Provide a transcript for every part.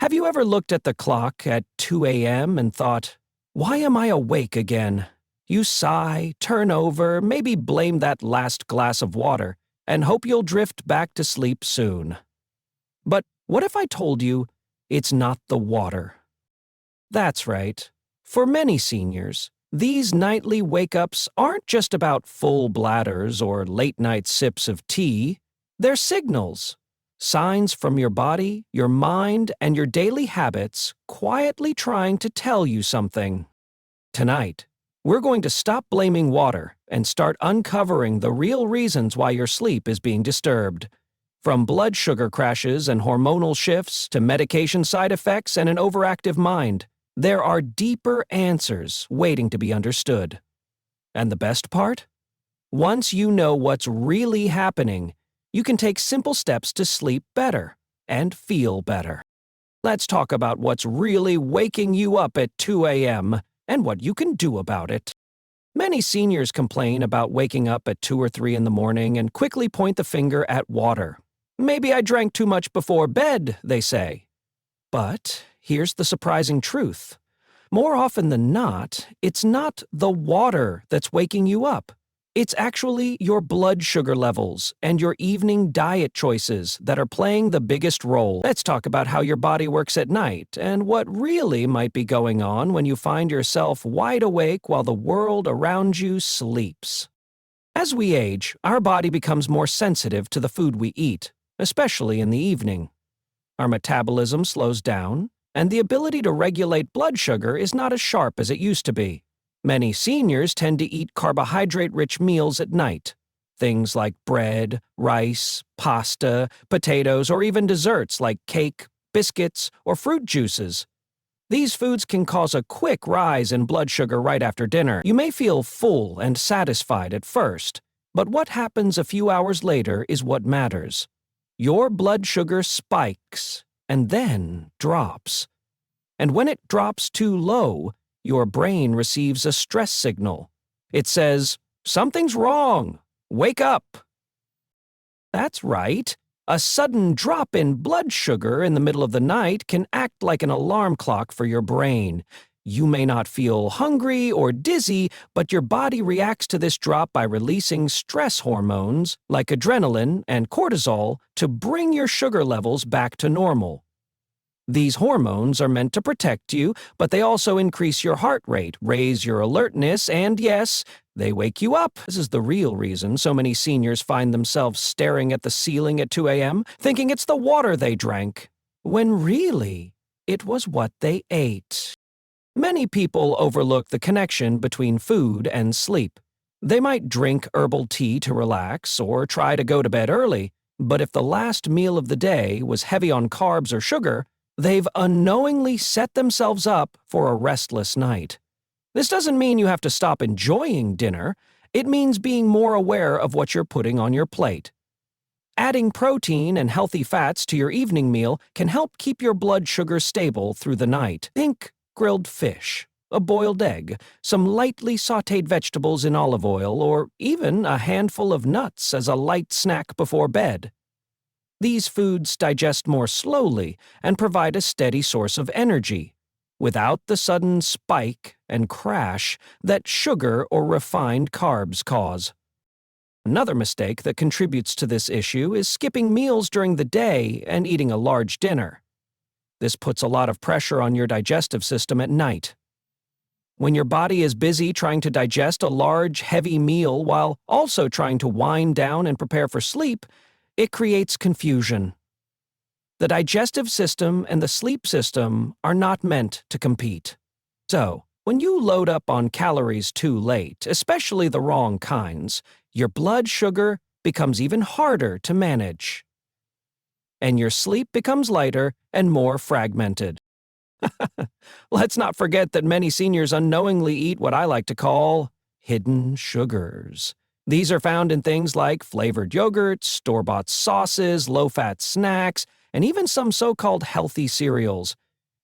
Have you ever looked at the clock at 2 a.m. and thought, why am I awake again? You sigh, turn over, maybe blame that last glass of water, and hope you'll drift back to sleep soon. But what if I told you it's not the water? That's right. For many seniors, these nightly wake-ups aren't just about full bladders or late-night sips of tea. They're signals. Signs from your body, your mind, and your daily habits quietly trying to tell you something. Tonight, we're going to stop blaming water and start uncovering the real reasons why your sleep is being disturbed. From blood sugar crashes and hormonal shifts to medication side effects and an overactive mind, there are deeper answers waiting to be understood. And the best part? Once you know what's really happening, you can take simple steps to sleep better and feel better. Let's talk about what's really waking you up at 2 a.m. and what you can do about it. Many seniors complain about waking up at 2 or 3 in the morning and quickly point the finger at water. Maybe I drank too much before bed, they say. But here's the surprising truth. More often than not, it's not the water that's waking you up. It's actually your blood sugar levels and your evening diet choices that are playing the biggest role. Let's talk about how your body works at night and what really might be going on when you find yourself wide awake while the world around you sleeps. As we age, our body becomes more sensitive to the food we eat, especially in the evening. Our metabolism slows down, and the ability to regulate blood sugar is not as sharp as it used to be. Many seniors tend to eat carbohydrate-rich meals at night. Things like bread, rice, pasta, potatoes, or even desserts like cake, biscuits, or fruit juices. These foods can cause a quick rise in blood sugar right after dinner. You may feel full and satisfied at first, but what happens a few hours later is what matters. Your blood sugar spikes and then drops. And when it drops too low, your brain receives a stress signal. It says, "Something's wrong. Wake up." That's right. A sudden drop in blood sugar in the middle of the night can act like an alarm clock for your brain. You may not feel hungry or dizzy, but your body reacts to this drop by releasing stress hormones like adrenaline and cortisol to bring your sugar levels back to normal. These hormones are meant to protect you, but they also increase your heart rate, raise your alertness, and yes, they wake you up. This is the real reason so many seniors find themselves staring at the ceiling at 2 a.m., thinking it's the water they drank, when really, it was what they ate. Many people overlook the connection between food and sleep. They might drink herbal tea to relax or try to go to bed early, but if the last meal of the day was heavy on carbs or sugar, they've unknowingly set themselves up for a restless night. This doesn't mean you have to stop enjoying dinner. It means being more aware of what you're putting on your plate. Adding protein and healthy fats to your evening meal can help keep your blood sugar stable through the night. Think grilled fish, a boiled egg, some lightly sautéed vegetables in olive oil, or even a handful of nuts as a light snack before bed. These foods digest more slowly and provide a steady source of energy, without the sudden spike and crash that sugar or refined carbs cause. Another mistake that contributes to this issue is skipping meals during the day and eating a large dinner. This puts a lot of pressure on your digestive system at night. When your body is busy trying to digest a large, heavy meal while also trying to wind down and prepare for sleep, it creates confusion. The digestive system and the sleep system are not meant to compete. So, when you load up on calories too late, especially the wrong kinds, your blood sugar becomes even harder to manage. And your sleep becomes lighter and more fragmented. Let's not forget that many seniors unknowingly eat what I like to call hidden sugars. These are found in things like flavored yogurts, store-bought sauces, low-fat snacks, and even some so-called healthy cereals.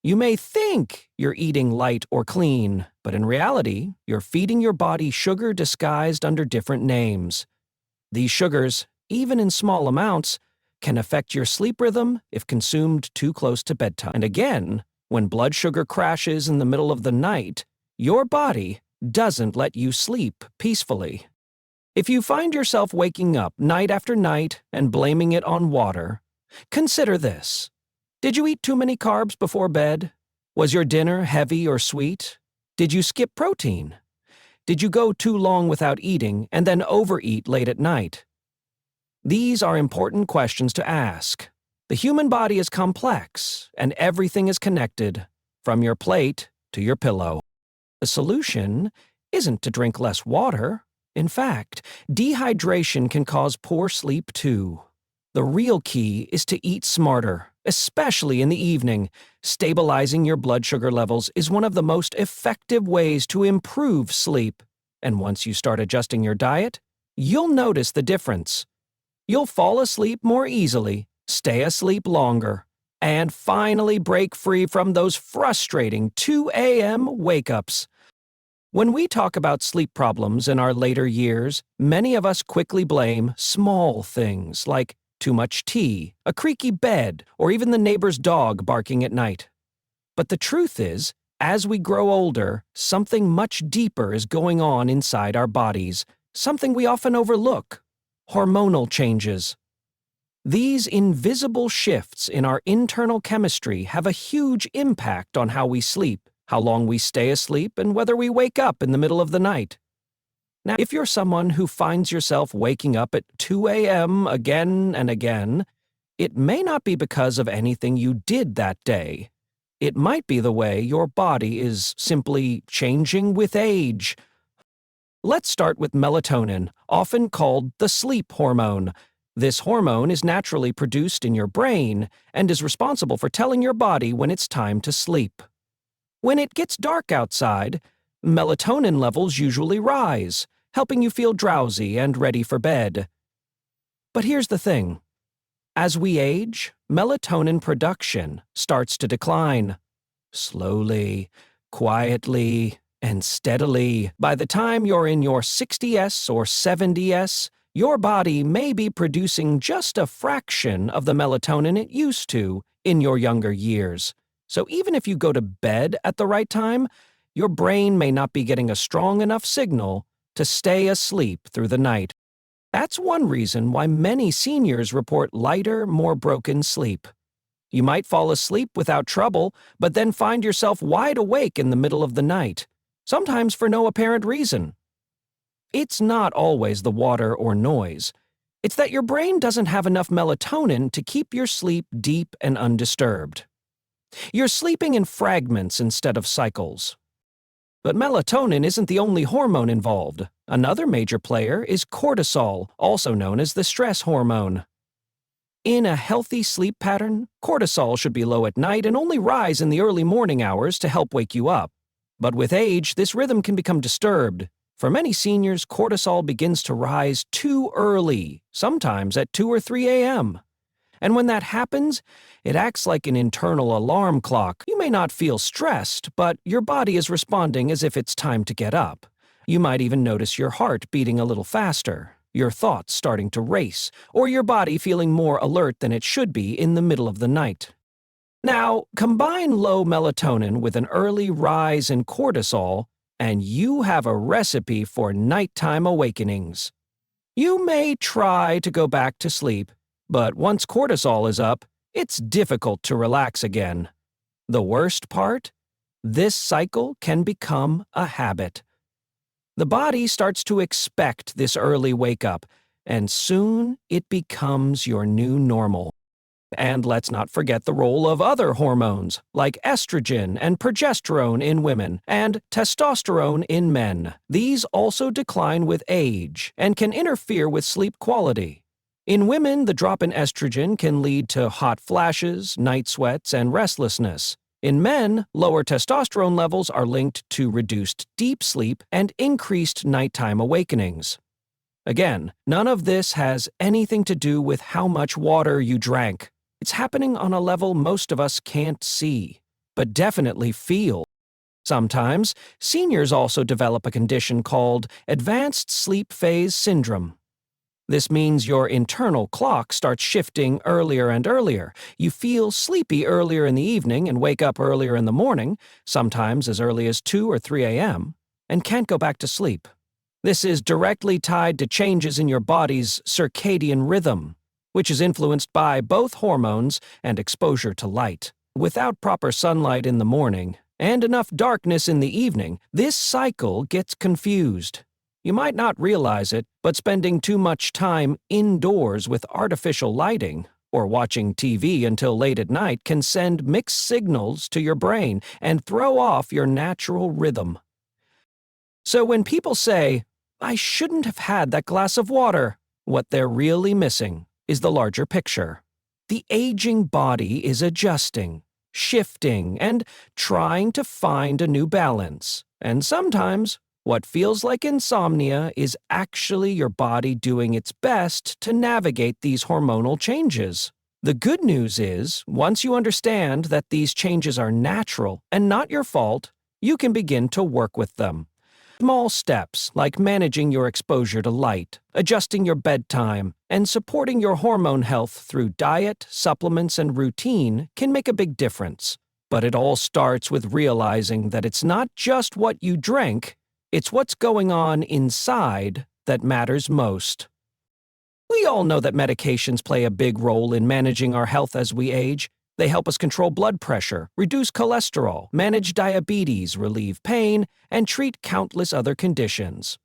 You may think you're eating light or clean, but in reality, you're feeding your body sugar disguised under different names. These sugars, even in small amounts, can affect your sleep rhythm if consumed too close to bedtime. And again, when blood sugar crashes in the middle of the night, your body doesn't let you sleep peacefully. If you find yourself waking up night after night and blaming it on water, consider this. Did you eat too many carbs before bed? Was your dinner heavy or sweet? Did you skip protein? Did you go too long without eating and then overeat late at night? These are important questions to ask. The human body is complex, and everything is connected, from your plate to your pillow. The solution isn't to drink less water. In fact, dehydration can cause poor sleep too. The real key is to eat smarter, especially in the evening. Stabilizing your blood sugar levels is one of the most effective ways to improve sleep. And once you start adjusting your diet, you'll notice the difference. You'll fall asleep more easily, stay asleep longer, and finally break free from those frustrating 2 a.m. wake-ups. When we talk about sleep problems in our later years, many of us quickly blame small things like too much tea, a creaky bed, or even the neighbor's dog barking at night. But the truth is, as we grow older, something much deeper is going on inside our bodies, something we often overlook: hormonal changes. These invisible shifts in our internal chemistry have a huge impact on how we sleep, how long we stay asleep, and whether we wake up in the middle of the night. Now, if you're someone who finds yourself waking up at 2 a.m. again and again, it may not be because of anything you did that day. It might be the way your body is simply changing with age. Let's start with melatonin, often called the sleep hormone. This hormone is naturally produced in your brain and is responsible for telling your body when it's time to sleep. When it gets dark outside, melatonin levels usually rise, helping you feel drowsy and ready for bed. But here's the thing. As we age, melatonin production starts to decline. Slowly, quietly, and steadily. By the time you're in your 60s or 70s, your body may be producing just a fraction of the melatonin it used to in your younger years. So even if you go to bed at the right time, your brain may not be getting a strong enough signal to stay asleep through the night. That's one reason why many seniors report lighter, more broken sleep. You might fall asleep without trouble, but then find yourself wide awake in the middle of the night, sometimes for no apparent reason. It's not always the water or noise. It's that your brain doesn't have enough melatonin to keep your sleep deep and undisturbed. You're sleeping in fragments instead of cycles. But melatonin isn't the only hormone involved. Another major player is cortisol, also known as the stress hormone. In a healthy sleep pattern, cortisol should be low at night and only rise in the early morning hours to help wake you up. But with age, this rhythm can become disturbed. For many seniors, cortisol begins to rise too early, sometimes at 2 or 3 a.m. And when that happens, it acts like an internal alarm clock. You may not feel stressed, but your body is responding as if it's time to get up. You might even notice your heart beating a little faster, your thoughts starting to race, or your body feeling more alert than it should be in the middle of the night. Now, combine low melatonin with an early rise in cortisol, and you have a recipe for nighttime awakenings. You may try to go back to sleep, but once cortisol is up, it's difficult to relax again. The worst part? This cycle can become a habit. The body starts to expect this early wake-up, and soon it becomes your new normal. And let's not forget the role of other hormones, like estrogen and progesterone in women, and testosterone in men. These also decline with age and can interfere with sleep quality. In women, the drop in estrogen can lead to hot flashes, night sweats, and restlessness. In men, lower testosterone levels are linked to reduced deep sleep and increased nighttime awakenings. Again, none of this has anything to do with how much water you drank. It's happening on a level most of us can't see, but definitely feel. Sometimes, seniors also develop a condition called advanced sleep phase syndrome. This means your internal clock starts shifting earlier and earlier. You feel sleepy earlier in the evening and wake up earlier in the morning, sometimes as early as 2 or 3 a.m., and can't go back to sleep. This is directly tied to changes in your body's circadian rhythm, which is influenced by both hormones and exposure to light. Without proper sunlight in the morning and enough darkness in the evening, this cycle gets confused. You might not realize it, but spending too much time indoors with artificial lighting or watching TV until late at night can send mixed signals to your brain and throw off your natural rhythm. So when people say, "I shouldn't have had that glass of water," what they're really missing is the larger picture. The aging body is adjusting, shifting, and trying to find a new balance. And sometimes, what feels like insomnia is actually your body doing its best to navigate these hormonal changes. The good news is, once you understand that these changes are natural and not your fault, you can begin to work with them. Small steps like managing your exposure to light, adjusting your bedtime, and supporting your hormone health through diet, supplements, and routine can make a big difference. But it all starts with realizing that it's not just what you drink, it's what's going on inside that matters most. We all know that medications play a big role in managing our health as we age. They help us control blood pressure, reduce cholesterol, manage diabetes, relieve pain, and treat countless other conditions.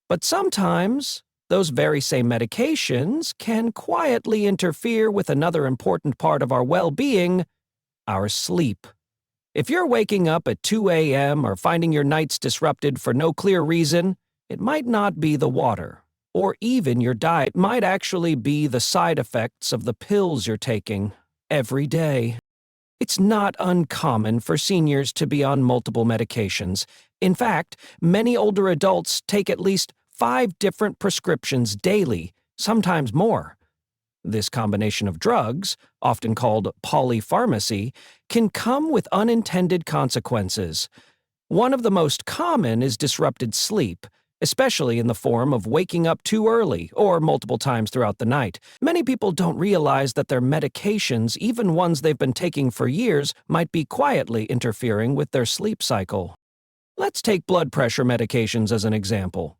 But sometimes, those very same medications can quietly interfere with another important part of our well-being, our sleep. If you're waking up at 2 a.m. or finding your nights disrupted for no clear reason, it might not be the water, or even your diet might actually be the side effects of the pills you're taking every day. It's not uncommon for seniors to be on multiple medications. In fact, many older adults take at least 5 different prescriptions daily, sometimes more. This combination of drugs, often called polypharmacy, can come with unintended consequences. One of the most common is disrupted sleep, especially in the form of waking up too early or multiple times throughout the night. Many people don't realize that their medications, even ones they've been taking for years, might be quietly interfering with their sleep cycle. Let's take blood pressure medications as an example.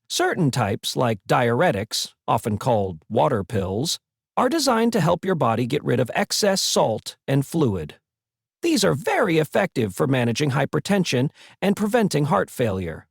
Certain types, like diuretics, often called water pills, are designed to help your body get rid of excess salt and fluid. These are very effective for managing hypertension and preventing heart failure.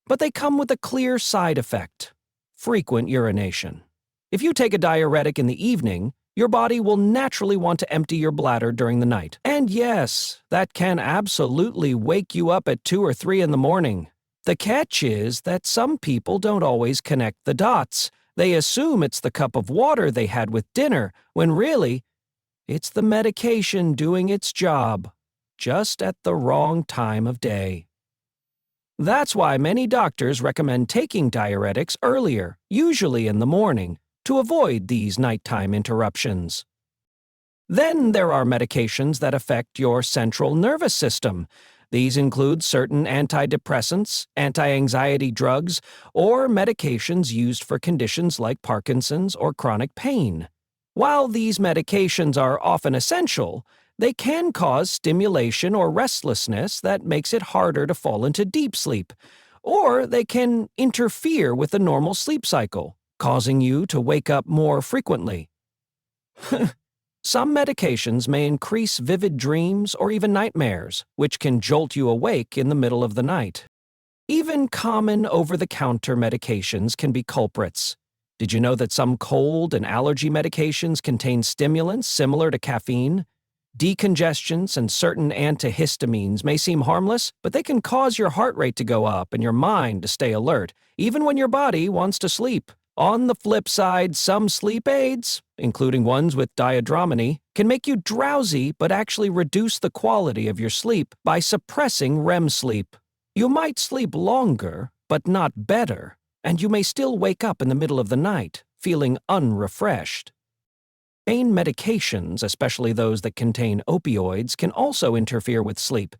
But they come with a clear side effect: frequent urination. If you take a diuretic in the evening, your body will naturally want to empty your bladder during the night. And yes, that can absolutely wake you up at 2 or 3 in the morning. The catch is that some people don't always connect the dots. They assume it's the cup of water they had with dinner, when really, it's the medication doing its job, just at the wrong time of day. That's why many doctors recommend taking diuretics earlier, usually in the morning, to avoid these nighttime interruptions. Then there are medications that affect your central nervous system. These include certain antidepressants, anti-anxiety drugs, or medications used for conditions like Parkinson's or chronic pain. While these medications are often essential, they can cause stimulation or restlessness that makes it harder to fall into deep sleep, or they can interfere with the normal sleep cycle, causing you to wake up more frequently. Some medications may increase vivid dreams or even nightmares, which can jolt you awake in the middle of the night. Even common over-the-counter medications can be culprits. Did you know that some cold and allergy medications contain stimulants similar to caffeine? Decongestants and certain antihistamines may seem harmless, but they can cause your heart rate to go up and your mind to stay alert, even when your body wants to sleep. On the flip side, some sleep aids, including ones with diadrominy, can make you drowsy but actually reduce the quality of your sleep by suppressing REM sleep. You might sleep longer, but not better, and you may still wake up in the middle of the night, feeling unrefreshed. Pain medications, especially those that contain opioids, can also interfere with sleep.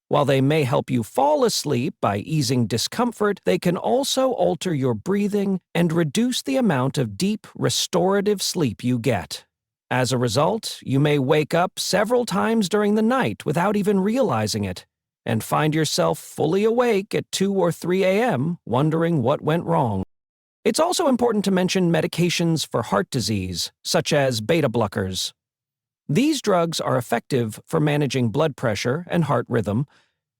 While they may help you fall asleep by easing discomfort, they can also alter your breathing and reduce the amount of deep, restorative sleep you get. As a result, you may wake up several times during the night without even realizing it, and find yourself fully awake at 2 or 3 a.m. wondering what went wrong. It's also important to mention medications for heart disease, such as beta blockers. These drugs are effective for managing blood pressure and heart rhythm,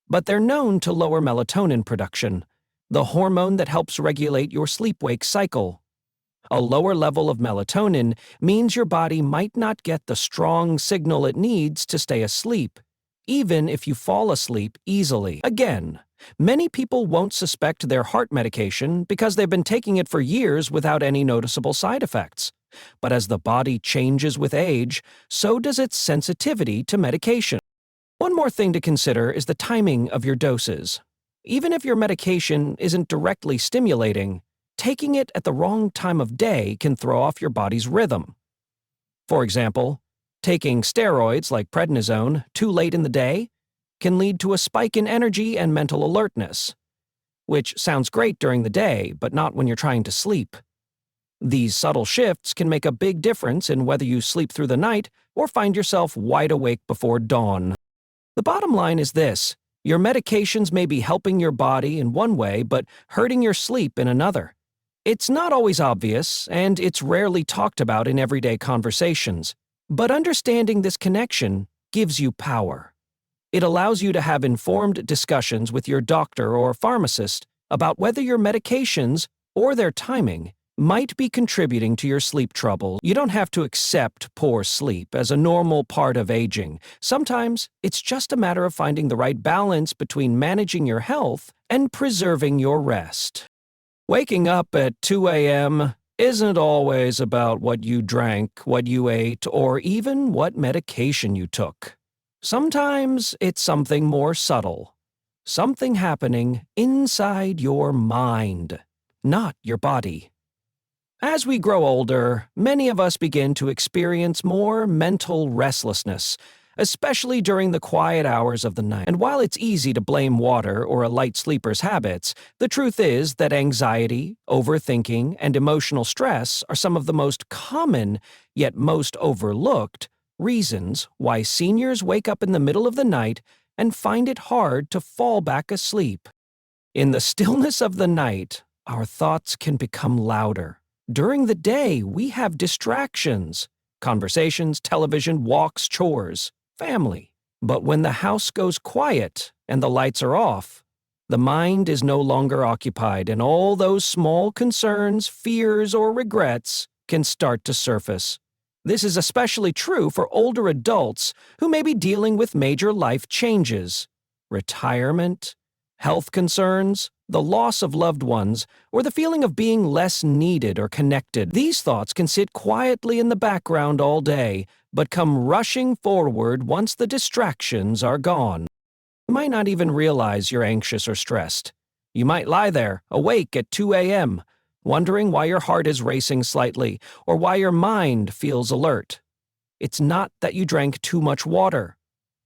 but they're known to lower melatonin production, the hormone that helps regulate your sleep-wake cycle. A lower level of melatonin means your body might not get the strong signal it needs to stay asleep, even if you fall asleep easily. Again, many people won't suspect their heart medication because they've been taking it for years without any noticeable side effects. But as the body changes with age, so does its sensitivity to medication. One more thing to consider is the timing of your doses. Even if your medication isn't directly stimulating, taking it at the wrong time of day can throw off your body's rhythm. For example, taking steroids like prednisone too late in the day can lead to a spike in energy and mental alertness, which sounds great during the day, but not when you're trying to sleep. These subtle shifts can make a big difference in whether you sleep through the night or find yourself wide awake before dawn. The bottom line is this: your medications may be helping your body in one way but hurting your sleep in another. It's not always obvious, and it's rarely talked about in everyday conversations. But understanding this connection gives you power. It allows you to have informed discussions with your doctor or pharmacist about whether your medications or their timing might be contributing to your sleep trouble. You don't have to accept poor sleep as a normal part of aging. Sometimes it's just a matter of finding the right balance between managing your health and preserving your rest. Waking up at 2 a.m. isn't always about what you drank, what you ate, or even what medication you took. Sometimes it's something more subtle. Something happening inside your mind, not your body. As we grow older, many of us begin to experience more mental restlessness, especially during the quiet hours of the night. And while it's easy to blame water or a light sleeper's habits, the truth is that anxiety, overthinking, and emotional stress are some of the most common, yet most overlooked, reasons why seniors wake up in the middle of the night and find it hard to fall back asleep. In the stillness of the night, our thoughts can become louder. During the day, we have distractions: conversations, television, walks, chores, family. But when the house goes quiet and the lights are off, the mind is no longer occupied, and all those small concerns, fears, or regrets can start to surface. This is especially true for older adults who may be dealing with major life changes: retirement, health concerns, the loss of loved ones, or the feeling of being less needed or connected. These thoughts can sit quietly in the background all day, but come rushing forward once the distractions are gone. You might not even realize you're anxious or stressed. You might lie there, awake at 2 a.m., wondering why your heart is racing slightly, or why your mind feels alert. It's not that you drank too much water.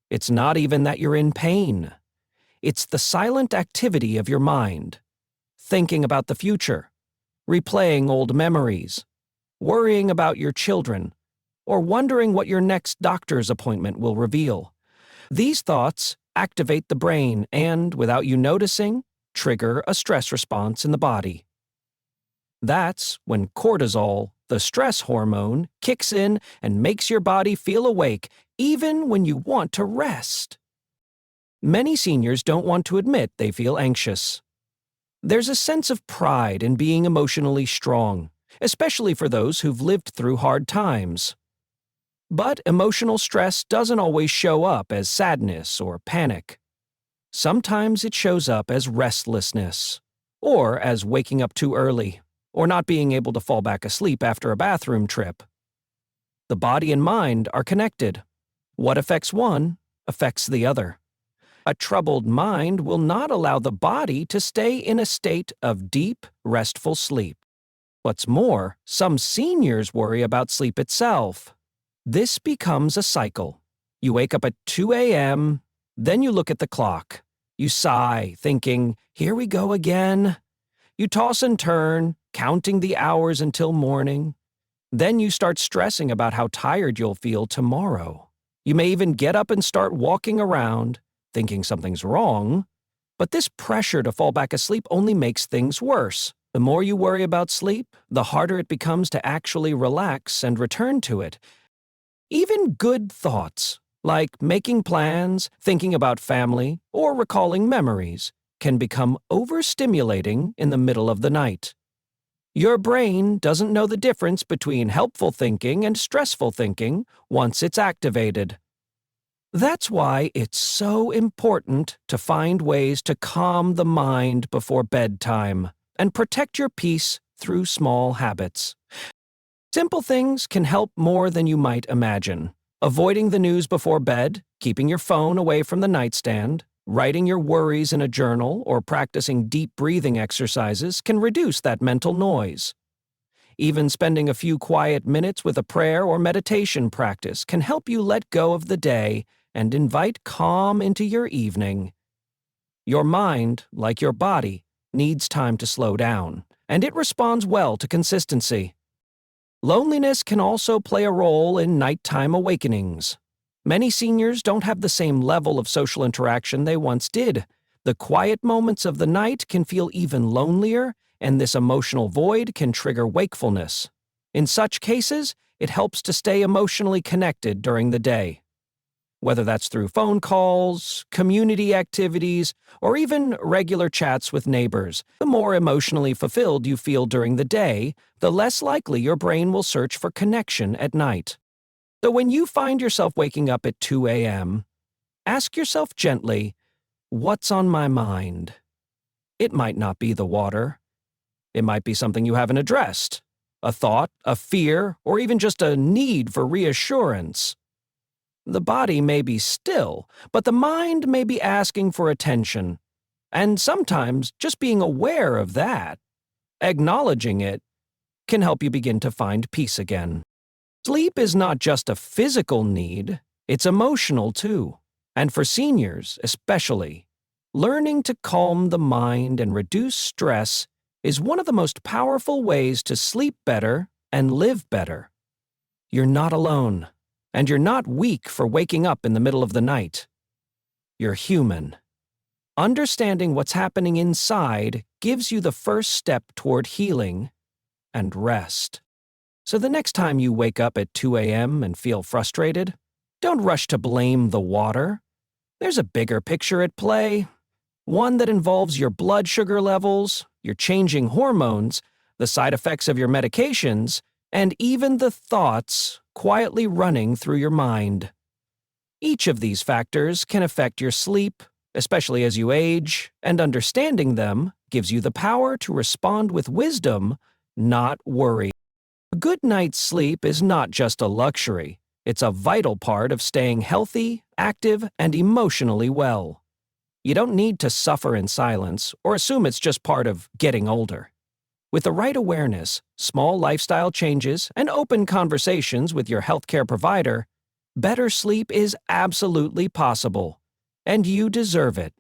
It's not even that you're in pain. It's the silent activity of your mind, thinking about the future, replaying old memories, worrying about your children, or wondering what your next doctor's appointment will reveal. These thoughts activate the brain and, without you noticing, trigger a stress response in the body. That's when cortisol, the stress hormone, kicks in and makes your body feel awake even when you want to rest. Many seniors don't want to admit they feel anxious. There's a sense of pride in being emotionally strong, especially for those who've lived through hard times. But emotional stress doesn't always show up as sadness or panic. Sometimes it shows up as restlessness, or as waking up too early, or not being able to fall back asleep after a bathroom trip. The body and mind are connected. What affects one affects the other. A troubled mind will not allow the body to stay in a state of deep, restful sleep. What's more, some seniors worry about sleep itself. This becomes a cycle. You wake up at 2 a.m., Then you look at the clock. You sigh, thinking, here we go again. You toss and turn, counting the hours until morning. Then you start stressing about how tired you'll feel tomorrow. You may even get up and start walking around, thinking something's wrong. But this pressure to fall back asleep only makes things worse. The more you worry about sleep, the harder it becomes to actually relax and return to it. Even good thoughts, like making plans, thinking about family, or recalling memories, can become overstimulating in the middle of the night. Your brain doesn't know the difference between helpful thinking and stressful thinking once it's activated. That's why it's so important to find ways to calm the mind before bedtime and protect your peace through small habits. Simple things can help more than you might imagine. Avoiding the news before bed, keeping your phone away from the nightstand, writing your worries in a journal, or practicing deep breathing exercises can reduce that mental noise. Even spending a few quiet minutes with a prayer or meditation practice can help you let go of the day and invite calm into your evening. Your mind, like your body, needs time to slow down, and it responds well to consistency. Loneliness can also play a role in nighttime awakenings. Many seniors don't have the same level of social interaction they once did. The quiet moments of the night can feel even lonelier, and this emotional void can trigger wakefulness. In such cases, it helps to stay emotionally connected during the day. Whether that's through phone calls, community activities, or even regular chats with neighbors, the more emotionally fulfilled you feel during the day, the less likely your brain will search for connection at night. So when you find yourself waking up at 2 a.m., ask yourself gently, what's on my mind? It might not be the water. It might be something you haven't addressed, a thought, a fear, or even just a need for reassurance. The body may be still, but the mind may be asking for attention. And sometimes just being aware of that, acknowledging it, can help you begin to find peace again. Sleep is not just a physical need, it's emotional too. And for seniors especially, learning to calm the mind and reduce stress is one of the most powerful ways to sleep better and live better. You're not alone. And you're not weak for waking up in the middle of the night. You're human. Understanding what's happening inside gives you the first step toward healing and rest. So the next time you wake up at 2 a.m. and feel frustrated, don't rush to blame the water. There's a bigger picture at play, one that involves your blood sugar levels, your changing hormones, the side effects of your medications, and even the thoughts quietly running through your mind. Each of these factors can affect your sleep, especially as you age, and understanding them gives you the power to respond with wisdom, not worry. A good night's sleep is not just a luxury, it's a vital part of staying healthy, active, and emotionally well. You don't need to suffer in silence or assume it's just part of getting older. With the right awareness, small lifestyle changes, and open conversations with your healthcare provider, better sleep is absolutely possible, and you deserve it.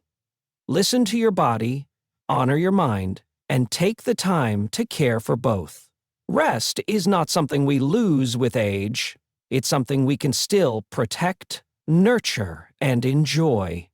Listen to your body, honor your mind, and take the time to care for both. Rest is not something we lose with age. It's something we can still protect, nurture, and enjoy.